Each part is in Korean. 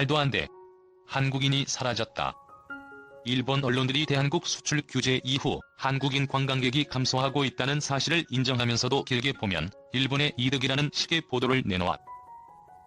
말도 안 돼. 한국인이 사라졌다. 일본 언론들이 대한국 수출 규제 이후 한국인 관광객이 감소하고 있다는 사실을 인정하면서도 길게 보면 일본의 이득이라는 식의 보도를 내놓았다.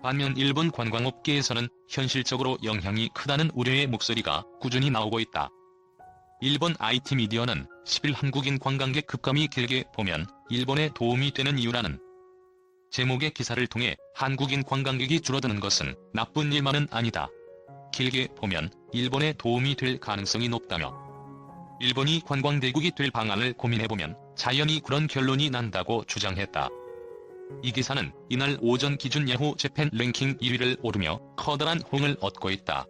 반면 일본 관광업계에서는 현실적으로 영향이 크다는 우려의 목소리가 꾸준히 나오고 있다. 일본 IT 미디어는 10일 한국인 관광객 급감이 길게 보면 일본에 도움이 되는 이유라는 제목의 기사를 통해 한국인 관광객이 줄어드는 것은 나쁜 일만은 아니다. 길게 보면 일본에 도움이 될 가능성이 높다며 일본이 관광대국이 될 방안을 고민해보면 자연히 그런 결론이 난다고 주장했다. 이 기사는 이날 오전 기준 야후 재팬 랭킹 1위를 오르며 커다란 호응을 얻고 있다.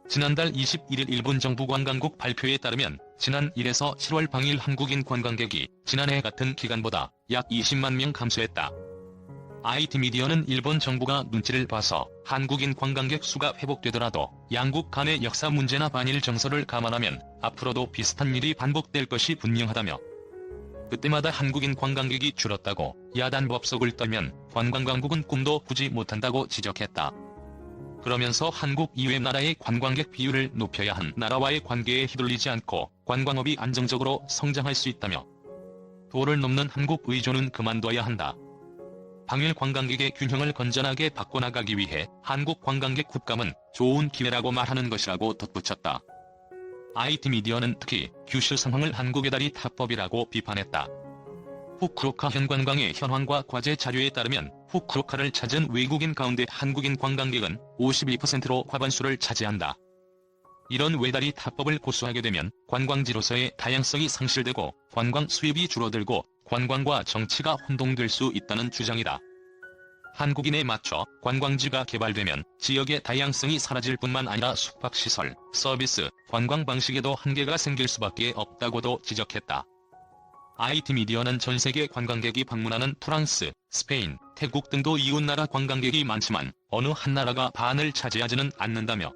지난달 21일 일본 정부 관광국 발표에 따르면 지난 1에서 7월 방일 한국인 관광객이 지난해 같은 기간보다 약 20만 명 감소했다. IT 미디어는 일본 정부가 눈치를 봐서 한국인 관광객 수가 회복되더라도 양국 간의 역사 문제나 반일 정서를 감안하면 앞으로도 비슷한 일이 반복될 것이 분명하다며 그때마다 한국인 관광객이 줄었다고 야단 법석을 떨면 관광당국은 꿈도 꾸지 못한다고 지적했다. 그러면서 한국 이외 나라의 관광객 비율을 높여야 한 나라와의 관계에 휘둘리지 않고 관광업이 안정적으로 성장할 수 있다며 도를 넘는 한국 의존은 그만둬야 한다. 방일 관광객의 균형을 건전하게 바꿔나가기 위해 한국 관광객 급감은 좋은 기회라고 말하는 것이라고 덧붙였다. IT 미디어는 특히 규슈 상황을 한국의 다리 타법이라고 비판했다. 후쿠오카 현 관광의 현황과 과제 자료에 따르면 후쿠오카를 찾은 외국인 가운데 한국인 관광객은 52%로 과반수를 차지한다. 이런 외다리 타법을 고수하게 되면 관광지로서의 다양성이 상실되고 관광 수입이 줄어들고 관광과 정치가 혼동될 수 있다는 주장이다. 한국인에 맞춰 관광지가 개발되면 지역의 다양성이 사라질 뿐만 아니라 숙박시설, 서비스, 관광 방식에도 한계가 생길 수밖에 없다고도 지적했다. IT 미디어는 전세계 관광객이 방문하는 프랑스, 스페인, 태국 등도 이웃나라 관광객이 많지만 어느 한 나라가 반을 차지하지는 않는다며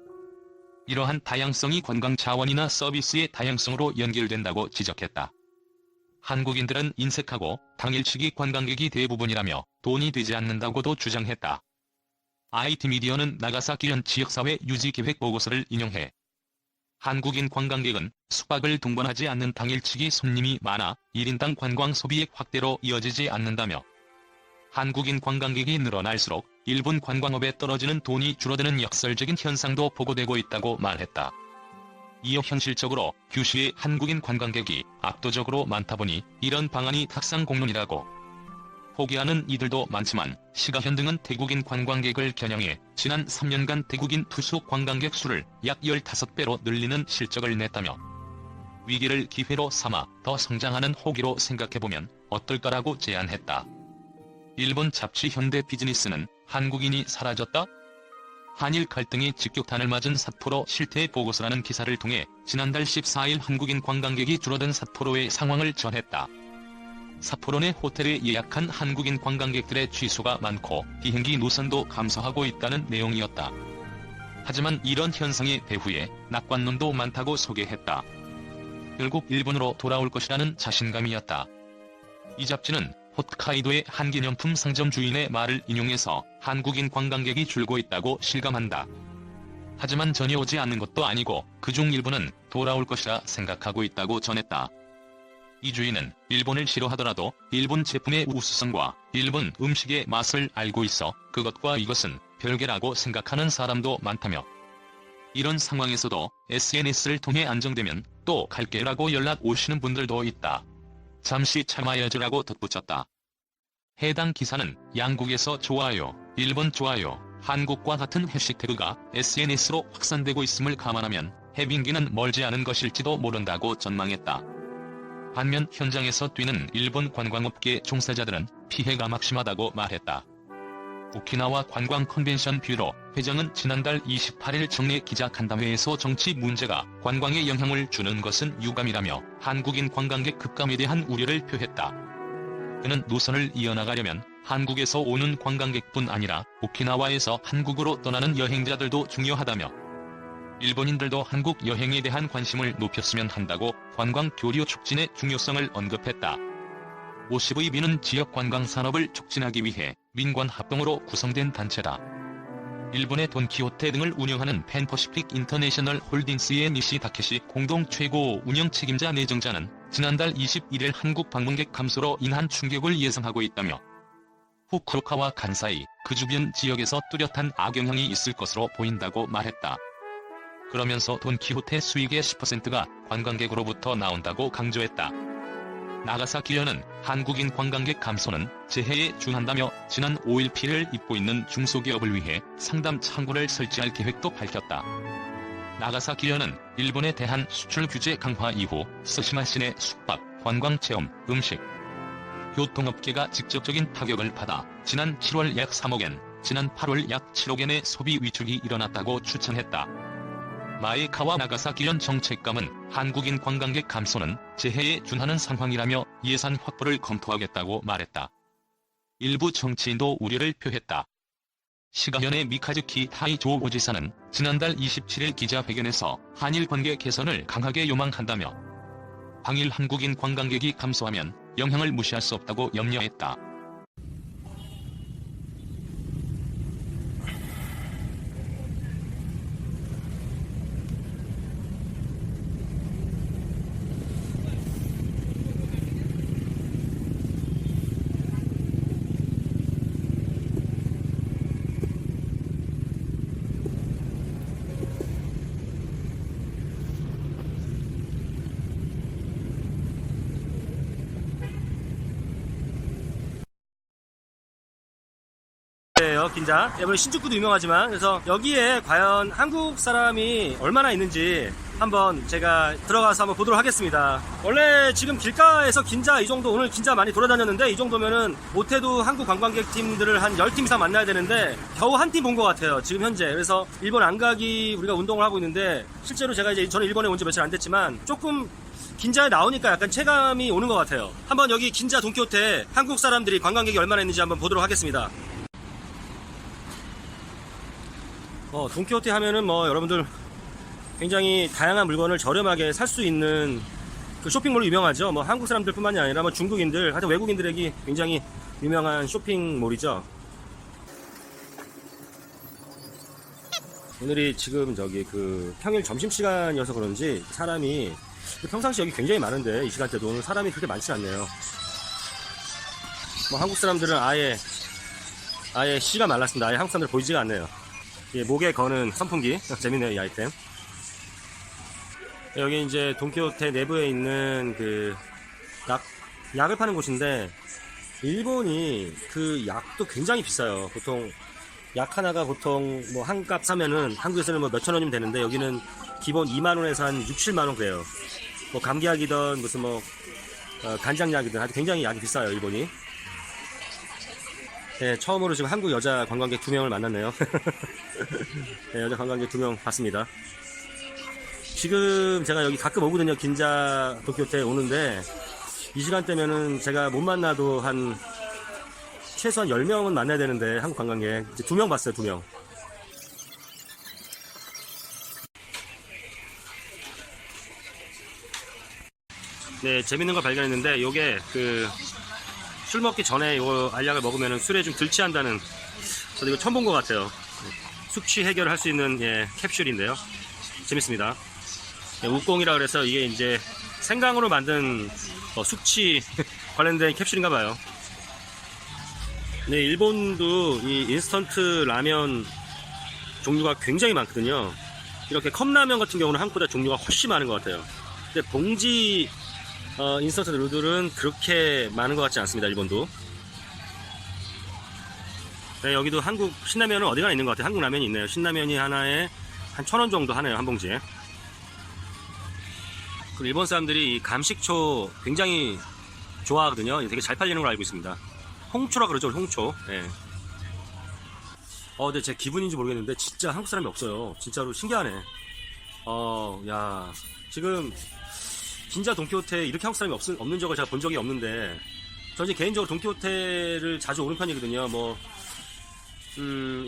이러한 다양성이 관광 자원이나 서비스의 다양성으로 연결된다고 지적했다. 한국인들은 인색하고 당일치기 관광객이 대부분이라며 돈이 되지 않는다고도 주장했다. IT 미디어는 나가사키현 지역사회 유지계획 보고서를 인용해 한국인 관광객은 숙박을 동반하지 않는 당일치기 손님이 많아 1인당 관광 소비액 확대로 이어지지 않는다며 한국인 관광객이 늘어날수록 일본 관광업에 떨어지는 돈이 줄어드는 역설적인 현상도 보고되고 있다고 말했다. 이어 현실적으로 규슈의 한국인 관광객이 압도적으로 많다 보니 이런 방안이 탁상공론이라고 포기하는 이들도 많지만 시가현 등은 태국인 관광객을 겨냥해 지난 3년간 태국인 투숙 관광객 수를 약 15배로 늘리는 실적을 냈다며 위기를 기회로 삼아 더 성장하는 호기로 생각해보면 어떨까라고 제안했다. 일본 잡지 현대 비즈니스는 한국인이 사라졌다? 한일 갈등이 직격탄을 맞은 삿포로 실태 보고서라는 기사를 통해 지난달 14일 한국인 관광객이 줄어든 삿포로의 상황을 전했다. 삿포로 내 호텔에 예약한 한국인 관광객들의 취소가 많고 비행기 노선도 감소하고 있다는 내용이었다. 하지만 이런 현상의 배후에 낙관론도 많다고 소개했다. 결국 일본으로 돌아올 것이라는 자신감이었다. 이 잡지는 홋카이도의 한 기념품 상점 주인의 말을 인용해서 한국인 관광객이 줄고 있다고 실감한다. 하지만 전혀 오지 않는 것도 아니고 그중 일부는 돌아올 것이라 생각하고 있다고 전했다. 이 주인은 일본을 싫어하더라도 일본 제품의 우수성과 일본 음식의 맛을 알고 있어 그것과 이것은 별개라고 생각하는 사람도 많다며 이런 상황에서도 SNS를 통해 안정되면 또 갈게라고 연락 오시는 분들도 있다. 잠시 참아야지라고 덧붙였다. 해당 기사는 양국에서 좋아요, 일본 좋아요, 한국과 같은 해시태그가 SNS로 확산되고 있음을 감안하면 해빙기는 멀지 않은 것일지도 모른다고 전망했다. 반면 현장에서 뛰는 일본 관광업계 종사자들은 피해가 막심하다고 말했다. 오키나와 관광 컨벤션 뷰로 회장은 지난달 28일 정례 기자간담회에서 정치 문제가 관광에 영향을 주는 것은 유감이라며 한국인 관광객 급감에 대한 우려를 표했다. 그는 노선을 이어나가려면 한국에서 오는 관광객뿐 아니라 오키나와에서 한국으로 떠나는 여행자들도 중요하다며 일본인들도 한국 여행에 대한 관심을 높였으면 한다고 관광 교류 촉진의 중요성을 언급했다. OCVB는 지역 관광 산업을 촉진하기 위해 민관 합동으로 구성된 단체다. 일본의 돈키호테 등을 운영하는 팬퍼시픽 인터내셔널 홀딩스의 니시 다케시 공동 최고 운영 책임자 내정자는 지난달 21일 한국 방문객 감소로 인한 충격을 예상하고 있다며 후쿠오카와 간사이, 그 주변 지역에서 뚜렷한 악영향이 있을 것으로 보인다고 말했다. 그러면서 돈키호테 수익의 10%가 관광객으로부터 나온다고 강조했다. 나가사키현은 한국인 관광객 감소는 재해에 준한다며 지난 5일 피해를 입고 있는 중소기업을 위해 상담 창구를 설치할 계획도 밝혔다. 나가사키현은 일본에 대한 수출 규제 강화 이후 스시마시내 숙박, 관광체험, 음식, 교통업계가 직접적인 타격을 받아 지난 7월 약 3억엔, 지난 8월 약 7억엔의 소비 위축이 일어났다고 추천했다. 마에카와 나가사키현 정책감은 한국인 관광객 감소는 재해에 준하는 상황이라며 예산 확보를 검토하겠다고 말했다. 일부 정치인도 우려를 표했다. 시가현의 미카즈키 타이조 오지사는 지난달 27일 기자회견에서 한일 관계 개선을 강하게 요망한다며 방일 한국인 관광객이 감소하면 영향을 무시할 수 없다고 염려했다. 긴자. 여러분 신주쿠도 유명하지만 그래서 여기에 과연 한국 사람이 얼마나 있는지 한번 제가 들어가서 한번 보도록 하겠습니다. 원래 지금 길가에서 긴자 이 정도 오늘 긴자 많이 돌아다녔는데 이 정도면은 못해도 한국 관광객 팀들을 한 10팀 이상 만나야 되는데 겨우 한 팀 본 것 같아요 지금 현재. 그래서 일본 안 가기 우리가 운동을 하고 있는데 실제로 제가 이제 저는 일본에 온 지 며칠 안 됐지만 조금 긴자에 나오니까 약간 체감이 오는 것 같아요. 한번 여기 긴자 돈키호테 한국 사람들이 관광객이 얼마나 있는지 한번 보도록 하겠습니다. 돈키호테 하면은 뭐 여러분들 굉장히 다양한 물건을 저렴하게 살 수 있는 그 쇼핑몰로 유명하죠. 뭐 한국 사람들 뿐만이 아니라 뭐 중국인들, 하여튼 외국인들에게 굉장히 유명한 쇼핑몰이죠. 오늘이 지금 저기 그 평일 점심시간이어서 그런지 사람이 평상시 여기 굉장히 많은데 이 시간대도 오늘 사람이 그렇게 많지 않네요. 뭐 한국 사람들은 아예 씨가 말랐습니다. 아예 한국 사람들 보이지가 않네요. 예, 목에 거는 선풍기 재밌네요 이 아이템. 여기 이제 돈키호테 내부에 있는 그 약을 파는 곳인데 일본이 그 약도 굉장히 비싸요. 보통 약 하나가 보통 뭐 한 값 사면은 한국에서는 뭐 몇천 원이면 되는데 여기는 기본 2만원에서 한 6, 7만원 그래요. 뭐 감기약이든 무슨 뭐 간장약이든 아주 굉장히 약이 비싸요 일본이. 네, 처음으로 지금 한국 여자 관광객 2명을 만났네요. 네, 여자 관광객 2명 봤습니다. 지금 제가 여기 가끔 오거든요. 긴자 돈키호테 오는데 이 시간대면은 제가 못 만나도 한 최소한 10명은 만나야 되는데 한국 관광객 이제 2명 봤어요. 2명. 네, 재밌는 걸 발견했는데 요게 그 술 먹기 전에 이 알약을 먹으면 술에 좀 들취한다는, 저도 이거 처음 본 것 같아요. 숙취 해결을 할 수 있는 캡슐인데요. 재밌습니다. 우꽁이라 그래서 이게 이제 생강으로 만든 숙취 관련된 캡슐인가 봐요. 네, 일본도 이 인스턴트 라면 종류가 굉장히 많거든요. 이렇게 컵라면 같은 경우는 한국보다 종류가 훨씬 많은 것 같아요. 근데 봉지 인스턴트 누들은 그렇게 많은 것 같지 않습니다. 일본도. 네, 여기도 한국 신라면은 어디가나 있는 것 같아요. 한국 라면이 있네요. 신라면이 하나에 한 1,000원 정도 하네요. 한 봉지에. 그리고 일본 사람들이 이 감식초 굉장히 좋아하거든요. 되게 잘 팔리는 걸 알고 있습니다. 홍초라 그러죠. 홍초. 네. 근데 제 기분인지 모르겠는데 진짜 한국 사람이 없어요. 진짜로 신기하네. 야, 지금 긴자 돈키호테 이렇게 한국 사람이 없는 적을 제가 본 적이 없는데, 저는 이제 개인적으로 돈키호테를 자주 오는 편이거든요.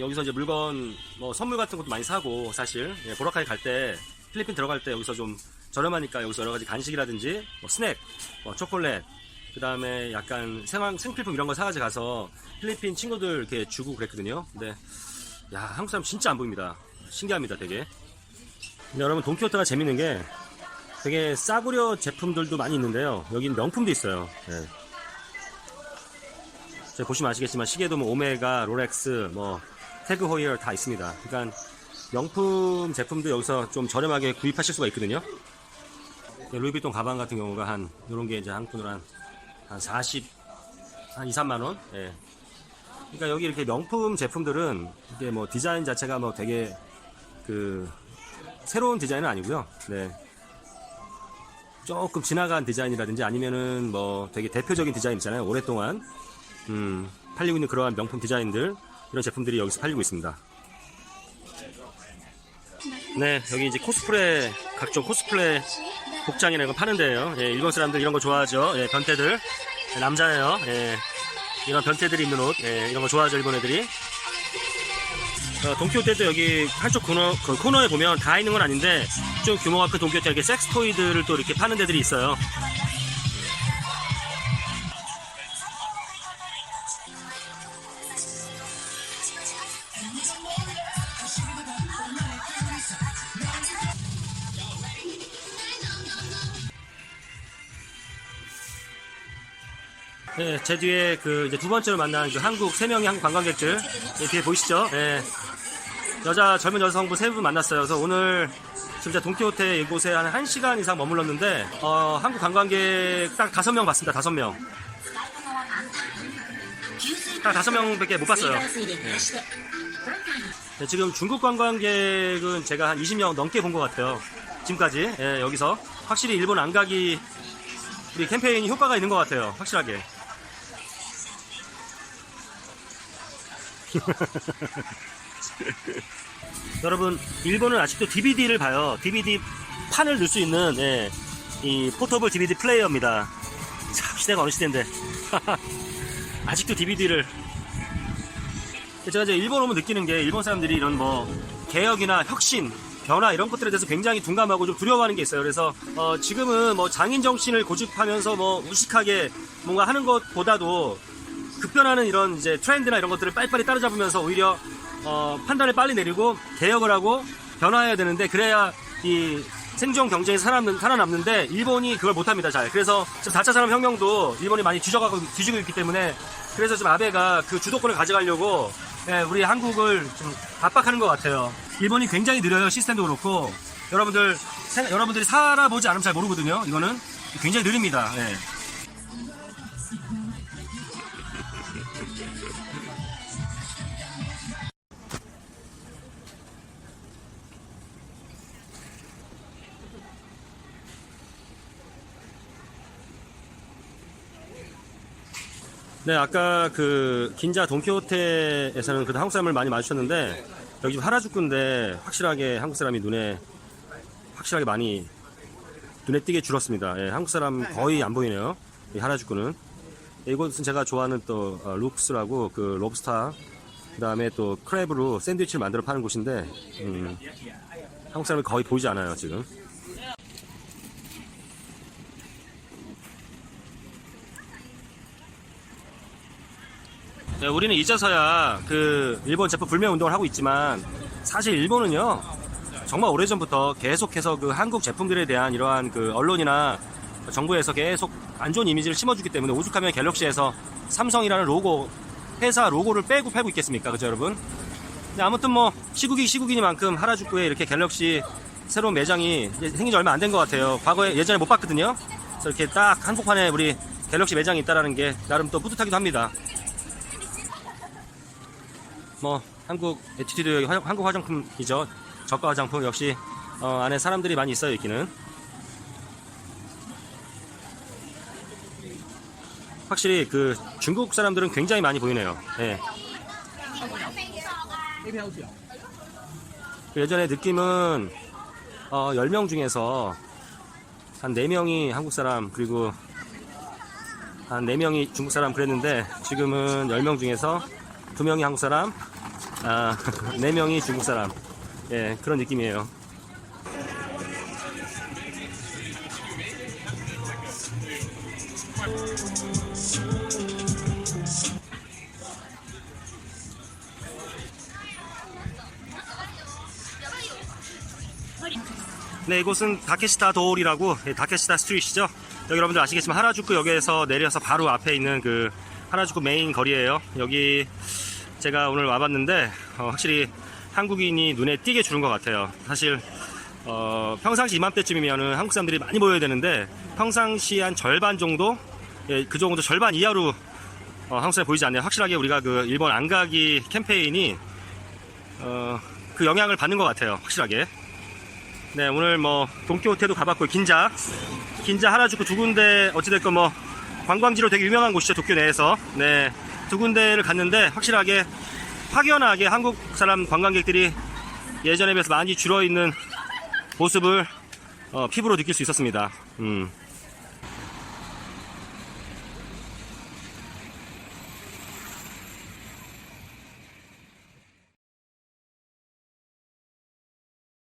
여기서 이제 물건, 선물 같은 것도 많이 사고, 사실, 보라카이 갈 때, 필리핀 들어갈 때 여기서 좀 저렴하니까 여기서 여러 가지 간식이라든지, 스낵, 초콜릿, 그 다음에 약간 생필품 이런 거 사가지고 가서 필리핀 친구들 이렇게 주고 그랬거든요. 근데, 야, 한국 사람 진짜 안 보입니다. 신기합니다, 되게. 근데 여러분, 돈키호테가 재밌는 게 되게 싸구려 제품들도 많이 있는데요. 여기는 명품도 있어요. 예. 제가 보시면 아시겠지만 시계도 뭐 오메가, 롤렉스, 뭐 태그 호이어 다 있습니다. 그러니까 명품 제품도 여기서 좀 저렴하게 구입하실 수가 있거든요. 루이비통 가방 같은 경우가 한 이런 게 이제 한국으로 한 40, 한 2, 3만 원. 예. 그러니까 여기 이렇게 명품 제품들은 이게 뭐 디자인 자체가 뭐 되게 그 새로운 디자인은 아니고요. 네. 조금 지나간 디자인이라든지 아니면은 뭐 되게 대표적인 디자인 있잖아요. 오랫동안 팔리고 있는 그러한 명품 디자인들, 이런 제품들이 여기서 팔리고 있습니다. 네, 여기 이제 코스프레, 각종 코스프레 복장이나 이런 거 파는 데예요. 예, 일본 사람들 이런 거 좋아하죠. 예, 변태들. 예, 남자예요. 예, 이런 변태들이 입는 옷, 예, 이런 거 좋아하죠, 일본 애들이. 돈키호테도 여기 한쪽 코너에 보면 다 있는 건 아닌데 좀 규모가 큰 돈키호테 이렇게 섹스토이들을 또 이렇게 파는 데들이 있어요. 네, 제 뒤에 그 이제 두 번째로 만난 그 한국 3명의 한국 관광객들, 예, 뒤에 보이시죠? 예, 젊은 여성분 3분 만났어요. 그래서 오늘 진짜 돈키호테 이곳에 한 1시간 이상 머물렀는데 한국 관광객 딱 5명 봤습니다. 5명. 딱 5명밖에 못 봤어요. 예. 네, 지금 중국 관광객은 제가 한 20명 넘게 본 것 같아요. 지금까지. 예, 여기서 확실히 일본 안 가기 우리 캠페인이 효과가 있는 것 같아요. 확실하게. 여러분, 일본은 아직도 DVD를 봐요. DVD 판을 넣을 수 있는, 예, 이 포터블 DVD 플레이어입니다. 참, 시대가 어느 시대인데. 아직도 DVD를. 제가 이제 일본 오면 느끼는 게 일본 사람들이 이런 뭐 개혁이나 혁신, 변화 이런 것들에 대해서 굉장히 둔감하고 좀 두려워하는 게 있어요. 그래서 지금은 뭐 장인 정신을 고집하면서 뭐 무식하게 뭔가 하는 것보다도 급변하는 이런 이제 트렌드나 이런 것들을 빨리빨리 따라잡으면서 오히려 판단을 빨리 내리고 개혁을 하고 변화해야 되는데, 그래야 이 생존 경쟁에서 살아남는데 일본이 그걸 못합니다. 잘. 그래서 지금 4차 산업혁명도 일본이 많이 뒤지고 있기 때문에, 그래서 지금 아베가 그 주도권을 가져가려고, 예, 우리 한국을 좀 압박하는 것 같아요. 일본이 굉장히 느려요. 시스템도 그렇고. 여러분들이 살아보지 않으면 잘 모르거든요. 이거는 굉장히 느립니다. 예. 네, 아까 그 긴자 돈키호테에서는 그래도 한국 사람을 많이 마주쳤는데, 여기 하라주쿠인데 확실하게 한국 사람이 확실하게 많이 눈에 띄게 줄었습니다. 예, 한국 사람 거의 안 보이네요. 이 하라주쿠는. 이곳은 제가 좋아하는 또 룩스라고 그 롭스타, 그 다음에 또 크랩으로 샌드위치를 만들어 파는 곳인데, 한국 사람이 거의 보이지 않아요 지금. 네, 우리는 이제서야 그 일본 제품 불매 운동을 하고 있지만, 사실 일본은요 정말 오래전부터 계속해서 그 한국 제품들에 대한 이러한 그 언론이나 정부에서 계속 안 좋은 이미지를 심어주기 때문에, 오죽하면 갤럭시에서 삼성이라는 회사 로고를 빼고 팔고 있겠습니까? 그죠, 여러분? 근데 아무튼 뭐 시국이니만큼 하라주쿠에 이렇게 갤럭시 새로운 매장이 생긴 지 얼마 안 된 것 같아요. 과거에 예전에 못 봤거든요. 그래서 이렇게 딱 한복판에 우리 갤럭시 매장이 있다라는 게 나름 또 뿌듯하기도 합니다. 뭐 한국 에티튜드 한국 화장품이죠. 저가 화장품 역시 안에 사람들이 많이 있어요. 있기는 확실히 그 중국 사람들은 굉장히 많이 보이네요. 예. 그 예전에 느낌은 10명 중에서 한 4명이 한국 사람, 그리고 한 4명이 중국 사람 그랬는데, 지금은 10명 중에서 2명이 한국 사람, 4명이 중국 사람. 예, 그런 느낌이에요. 네, 이곳은 다케시타 도울이라고, 다케시타 스트리트죠. 여기 여러분들 아시겠지만 하라주쿠역에서 내려서 바로 앞에 있는 그 하라주쿠 메인 거리예요. 여기 제가 오늘 와봤는데 확실히 한국인이 눈에 띄게 주는 것 같아요. 사실 평상시 이맘때쯤이면은 한국 사람들이 많이 모여야 되는데 평상시 한 절반 정도, 예, 그 정도 절반 이하로 한국 사람이 보이지 않네요. 확실하게 우리가 그 일본 안 가기 캠페인이 그 영향을 받는 것 같아요. 확실하게. 네, 오늘 뭐 동키호테도 가봤고 긴자 하라주쿠 두 군데 어찌됐건 뭐 관광지로 되게 유명한 곳이죠. 도쿄 내에서. 네, 두 군데를 갔는데 확실하게 확연하게 한국 사람 관광객들이 예전에 비해서 많이 줄어있는 모습을 피부로 느낄 수 있었습니다.